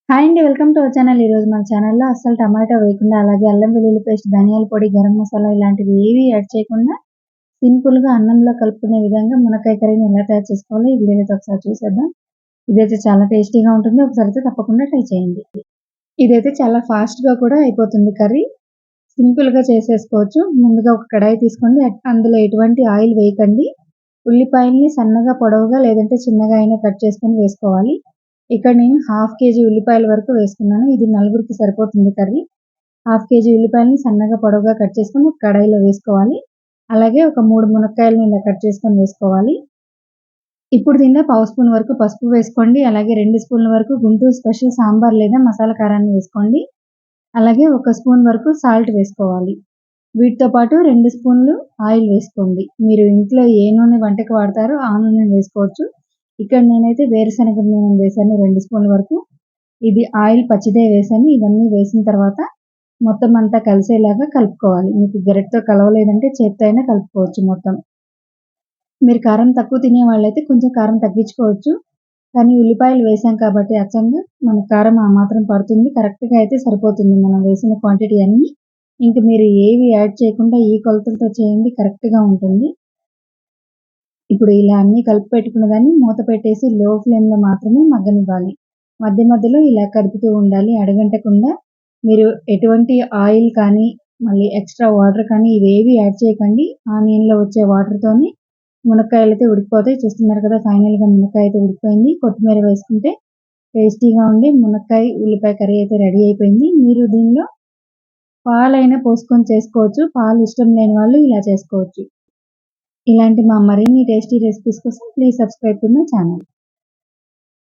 Hi అండి. Welcome to our channel. ఈరోజు మన ఛానల్‌లో అస్సలు టమాటో వేయకుండా, అలాగే అల్లం వెల్లుల్లి పేస్ట్, ధనియాల పొడి, గరం మసాలా ఇలాంటివి ఏవి యాడ్ చేయకుండా సింపుల్‌గా అన్నంలో కలుపుకునే విధంగా మునక్కాయ కర్రీని ఎలా తయారు చేసుకోవాలో ఈ వీడియోలో ఒకసారి చూసేద్దాం. ఇదైతే చాలా టేస్టీగా ఉంటుంది. ఒకసారి అయితే తప్పకుండా ట్రై చేయండి. ఇదైతే చాలా ఫాస్ట్‌గా కూడా అయిపోతుంది కర్రీ. సింపుల్‌గా చేసేసుకోవచ్చు. ముందుగా ఒక కడాయి తీసుకోండి. అందులో ఎటువంటి ఆయిల్ వేయకండి. ఉల్లిపాయల్ని సన్నగా, పొడవుగా లేదంటే చిన్నగా అయినా కట్ చేసుకొని వేసుకోవాలి. ఇక్కడ నేను హాఫ్ కేజీ ఉల్లిపాయల వరకు వేసుకున్నాను. ఇది నలుగురికి సరిపోతుంది కర్రీ. హాఫ్ కేజీ ఉల్లిపాయలని సన్నగా, పొడవుగా కట్ చేసుకొని ఒక కడాయిలో వేసుకోవాలి. అలాగే ఒక 3 మునక్కాయలని ఇలా కట్ చేసుకొని వేసుకోవాలి. ఇప్పుడు దీనిలో పావు స్పూన్ వరకు పసుపు వేసుకోండి. అలాగే 2 స్పూన్ల వరకు గుంటూరు స్పెషల్ సాంబార్ లేదా మసాలా కారాన్ని వేసుకోండి. అలాగే ఒక స్పూన్ వరకు సాల్ట్ వేసుకోవాలి. వీటితో పాటు 2 స్పూన్లు ఆయిల్ వేసుకోండి. మీరు ఇంట్లో ఏ నూనె వంటకి వాడతారో ఆ నూనెని వేసుకోవచ్చు. ఇక్కడ నేనైతే వేరుశనగ నూనె వేశాను 2 స్పూన్ల వరకు. ఇది ఆయిల్ పచ్చిదే వేశాను. ఇవన్నీ వేసిన తర్వాత మొత్తం అంతా కలిసేలాగా కలుపుకోవాలి. మీకు గరిటెతో కలవలేదంటే చేత్తో అయినా కలుపుకోవచ్చు మొత్తం. మీరు కారం తక్కువ తినే వాళ్ళైతే కొంచెం కారం తగ్గించుకోవచ్చు. కానీ ఉల్లిపాయలు వేసాం కాబట్టి అచ్చంగా మనకు కారం ఆ మాత్రం పడుతుంది. కరెక్ట్‌గా అయితే సరిపోతుంది మనం వేసిన క్వాంటిటీ అన్నీ. ఇంక మీరు ఏవి యాడ్ చేయకుండా ఈ కొలతలతో చేయండి కరెక్ట్‌గా ఉంటుంది. ఇప్పుడు ఇలా అన్నీ కలిపి పెట్టుకున్న దాన్ని మూత పెట్టేసి లో ఫ్లేమ్‌లో మాత్రమే మగ్గనివ్వాలి. మధ్య మధ్యలో ఇలా కదుపుతూ ఉండాలి అడుగంటకుండా. మీరు ఎటువంటి ఆయిల్ కానీ, మళ్ళీ ఎక్స్‌ట్రా వాటర్ కానీ ఇవేవి యాడ్ చేయకండి. ఆనియన్‌లో వచ్చే వాటర్‌తోనే మునక్కాయలైతే ఉడికిపోతాయి. చూస్తున్నారు కదా! ఫైనల్‌గా మునక్కాయ అయితే ఉడికిపోయింది. కొత్తిమీర వేసుకుంటే టేస్టీగా ఉండే మునక్కాయ, ఉల్లిపాయ కర్రీ అయితే రెడీ అయిపోయింది. మీరు దీనిలో పాలైనా పోసుకొని చేసుకోవచ్చు. పాలు ఇష్టం లేని వాళ్ళు ఇలా చేసుకోవచ్చు. ఇలాంటి మా మరిన్ని టేస్టీ రెసిపీస్ కోసం please subscribe to my channel.